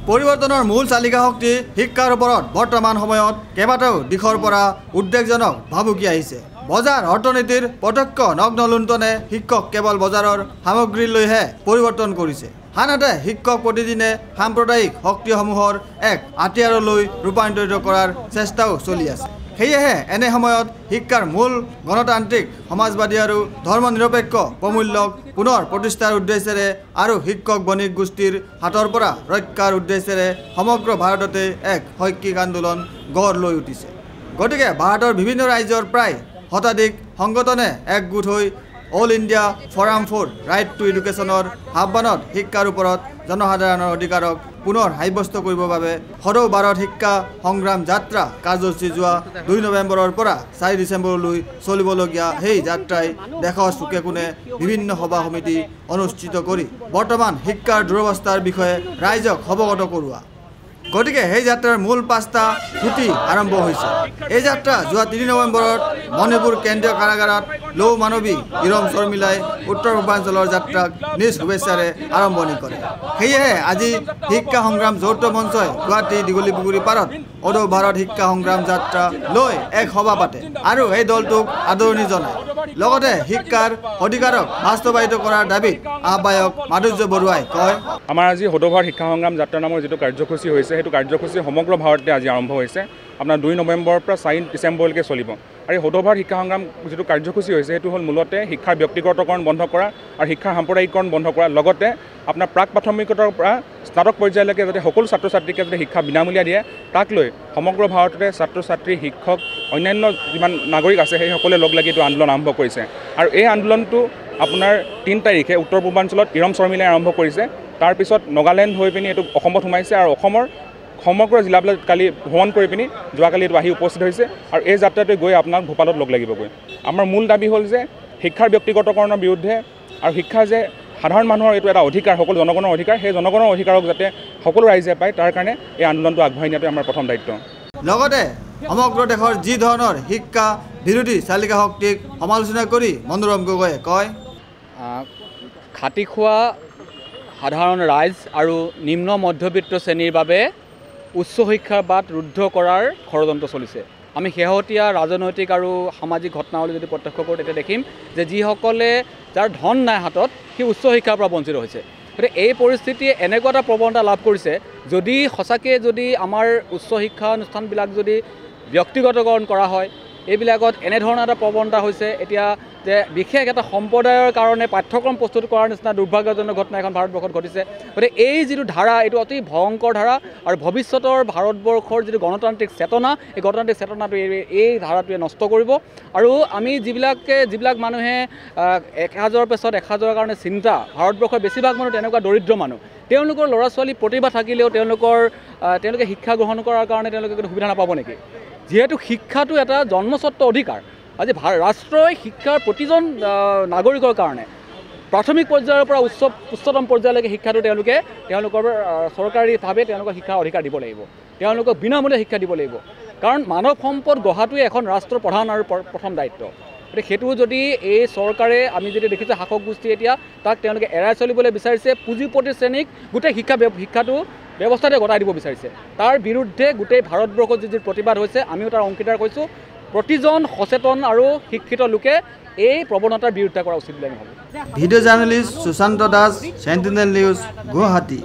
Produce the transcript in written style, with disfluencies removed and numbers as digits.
পৰিৱৰ্তনৰ মূল চালিকা শক্তি শিক্ষাৰ ওপৰত বৰ্তমান সময়ত কেইবাটাও দিশৰ পৰা উদ্বেগজনক ভাবুকি আহিছে। বজাৰ অৰ্থনীতিৰ প্ৰত্যক্ষ নগ্ন লুণ্ঠনে শিক্ষক কেৱল বজাৰৰ সামগ্ৰীলৈহে পৰিৱৰ্তন কৰিছে। আনহাতে শিক্ষক প্ৰতিদিনে সাম্প্ৰদায়িক শক্তিসমূহৰ এক হাতিয়াৰলৈ ৰূপান্তৰিত কৰাৰ চেষ্টাও চলি আছে। সেয়েহে এনে সময়ত শিক্ষাৰ মূল গণতান্ত্ৰিক সমাজবাদী আৰু ধৰ্মনিৰপেক্ষ প্ৰমূল্যক পুনৰ প্ৰতিষ্ঠাৰ উদ্দেশ্যেৰে আৰু শিক্ষক বণিক গোষ্ঠীৰ হাতৰ পৰা ৰক্ষাৰ উদ্দেশ্যেৰে সমগ্ৰ ভাৰততে এক শৈক্ষিক আন্দোলন গঢ় লৈ উঠিছে। গতিকে ভাৰতৰ বিভিন্ন ৰাজ্যৰ প্ৰায় শতাধিক সংগঠনে একগোট হৈ all India forum for right to এডুকেশ্যনৰ আহ্বানত শিক্ষাৰ ওপৰত জনসাধাৰণৰ অধিকাৰক পুনৰ সাব্যস্ত কৰিবৰ বাবে সদৌ ভাৰত শিক্ষা সংগ্ৰাম যাত্ৰা কাৰ্যসূচী যোৱা 2 নৱেম্বৰৰ পৰা 4 ডিচেম্বৰলৈ চলিবলগীয়া সেই যাত্ৰাই দেশৰ চুকে কোণে বিভিন্ন সভা সমিতি অনুষ্ঠিত কৰি বৰ্তমান শিক্ষাৰ দুৰৱস্থাৰ বিষয়ে ৰাইজক অৱগত কৰোৱা। গতিকে সেই যাত্ৰাৰ মূল 5টা খুঁটি আৰম্ভ হৈছে। এই যাত্ৰা যোৱা 3 নৱেম্বৰত মণিপুৰ কেন্দ্ৰীয় কাৰাগাৰত লৌ মানৱী ইৰম শৰ্মিলাই উত্তৰ পূৰ্বাঞ্চলৰ যাত্ৰাক নিজ শুভেচ্ছাৰে আৰম্ভণি কৰে। সেয়েহে আজি শিক্ষা সংগ্ৰাম যৌথ মঞ্চই গুৱাহাটী দীঘলী পুখুৰী পাৰত সদৌ ভাৰত শিক্ষা সংগ্ৰাম যাত্ৰা লৈ এক সভা পাতে আৰু এই দলটোক আদৰণি জনায়। লগতে শিক্ষাৰ অধিকাৰক বাস্তৱায়িত কৰাৰ দাবীত আহ্বায়ক মাধুৰ্য বৰুৱাই কয়, আমাৰ আজি সদৌ ভাৰত শিক্ষা সংগ্ৰাম যাত্ৰা নামৰ যিটো কাৰ্যসূচী হৈছে সেইটো কাৰ্যসূচী সমগ্ৰ ভাৰততে আজি আৰম্ভ হৈছে। আপোনাৰ 2 নৱেম্বৰৰ পৰা 4 ডিচেম্বৰলৈকে চলিব। আৰু এই সদৌ ভাৰত শিক্ষা সংগ্ৰাম যিটো কাৰ্যসূচী হৈছে সেইটো হ'ল মূলতে শিক্ষাৰ ব্যক্তিগতকৰণ বন্ধ কৰা আৰু শিক্ষাৰ সাম্প্ৰদায়িকৰণ বন্ধ কৰা, লগতে আপোনাৰ প্ৰাক প্ৰাথমিকতাৰ পৰা স্নাতক পৰ্যায়লৈকে যাতে সকলো ছাত্ৰ ছাত্ৰীকে যাতে শিক্ষা বিনামূলীয়া দিয়ে, তাক লৈ সমগ্ৰ ভাৰততে ছাত্ৰ ছাত্ৰী শিক্ষক অন্যান্য যিমান নাগৰিক আছে সেই সকলোৱে লগ লাগি এইটো আন্দোলন আৰম্ভ কৰিছে। আৰু এই আন্দোলনটো আপোনাৰ 3 তাৰিখে উত্তৰ পূৰ্বাঞ্চলত ইৰম শৰ্মিলাই আৰম্ভ কৰিছে। তাৰপিছত নাগালেণ্ড হৈ পিনি এইটো অসমত সোমাইছে আৰু অসমৰ সমগ্ৰ জিলাবিলাক কালি ভ্ৰমণ কৰি পিনি যোৱাকালি এইটো আহি উপস্থিত হৈছে। আৰু এই যাত্ৰাটোৱে গৈ আপোনাক ভূপালত লগ লাগিবগৈ। আমাৰ মূল দাবী হ'ল যে শিক্ষাৰ ব্যক্তিগতকৰণৰ বিৰুদ্ধে আৰু শিক্ষা যে সাধাৰণ মানুহৰ এইটো এটা অধিকাৰ, সকলো জনগণৰ অধিকাৰ, সেই জনগণৰ অধিকাৰক যাতে সকলো ৰাইজে পায় তাৰ কাৰণে এই আন্দোলনটো আগবঢ়াই নিয়াটো আমাৰ প্ৰথম দায়িত্ব। লগতে সমগ্ৰ দেশৰ যি ধৰণৰ শিক্ষা বিৰোধী চালিকা শক্তিক সমালোচনা কৰি মনোৰম গগৈয়ে কয়, খাটি খোৱা সাধাৰণ ৰাইজ আৰু নিম্ন মধ্যবিত্ত শ্ৰেণীৰ বাবে উচ্চ শিক্ষাৰ বাট ৰুদ্ধ কৰাৰ ষড়যন্ত্ৰ চলিছে। আমি শেহতীয়া ৰাজনৈতিক আৰু সামাজিক ঘটনাৱলী যদি প্ৰত্যক্ষ কৰোঁ তেতিয়া দেখিম যে যিসকলে যাৰ ধন নাই হাতত সেই উচ্চ শিক্ষাৰ পৰা বঞ্চিত হৈছে। গতিকে এই পৰিস্থিতিয়ে এনেকুৱা এটা প্ৰৱণতা লাভ কৰিছে, যদি সঁচাকৈ যদি আমাৰ উচ্চ শিক্ষানুষ্ঠানবিলাক যদি ব্যক্তিগতকৰণ কৰা হয়, এইবিলাকত এনেধৰণৰ এটা প্ৰৱণতা হৈছে এতিয়া যে বিশেষ এটা সম্প্ৰদায়ৰ কাৰণে পাঠ্যক্ৰম প্ৰস্তুত কৰাৰ নিচিনা দুৰ্ভাগ্যজনক ঘটনা এখন ভাৰতবৰ্ষত ঘটিছে। গতিকে এই যিটো ধাৰা এইটো অতি ভয়ংকৰ ধাৰা আৰু ভৱিষ্যতৰ ভাৰতবৰ্ষৰ যিটো গণতান্ত্ৰিক চেতনা, এই গণতান্ত্ৰিক চেতনাটো এই ধাৰাটোৱে নষ্ট কৰিব। আৰু আমি যিবিলাক মানুহে 1000 পিছত 1000ৰ কাৰণে চিন্তা, ভাৰতবৰ্ষৰ বেছিভাগ মানুহ তেনেকুৱা দৰিদ্ৰ মানুহ, তেওঁলোকৰ ল'ৰা ছোৱালী প্ৰতিভা থাকিলেও তেওঁলোকে শিক্ষা গ্ৰহণ কৰাৰ কাৰণে তেওঁলোকে কোনো সুবিধা নাপাব নেকি? যিহেতু শিক্ষাটো এটা জন্মস্বত্ব অধিকাৰ। আজি ৰাষ্ট্ৰই শিক্ষাৰ প্ৰতিজন নাগৰিকৰ কাৰণে প্ৰাথমিক পৰ্যায়ৰ পৰা উচ্চতম পৰ্যায়লৈকে শিক্ষাটো তেওঁলোকৰ চৰকাৰীভাৱে তেওঁলোকৰ শিক্ষাৰ অধিকাৰ দিব লাগিব। তেওঁলোকক বিনামূলীয়া শিক্ষা দিব লাগিব। কাৰণ মানৱ সম্পদ গঢ়াটোৱে এখন ৰাষ্ট্ৰৰ প্ৰধান আৰু প্ৰথম দায়িত্ব। গতিকে সেইটো যদি এই চৰকাৰে, আমি যদি দেখিছোঁ শাসক গোষ্ঠী এতিয়া তাক তেওঁলোকে এৰাই চলিবলৈ বিচাৰিছে, পুঁজিপতি শ্ৰেণীক গোটেই শিক্ষাটো ব্যৱস্থাতে গতাই দিব বিচাৰিছে। তাৰ বিৰুদ্ধে গোটেই ভাৰতবৰ্ষত যি প্ৰতিবাদ হৈছে আমিও তাৰ অংশীদাৰ হৈছোঁ। প্ৰতিজন সচেতন আৰু শিক্ষিত লোকে এই প্ৰৱণতাৰ বিৰুদ্ধে কৰা উচিত বুলি আমি ভাবোঁ। Video' journalist Sushanta Das, Sentinel news, Guwahati.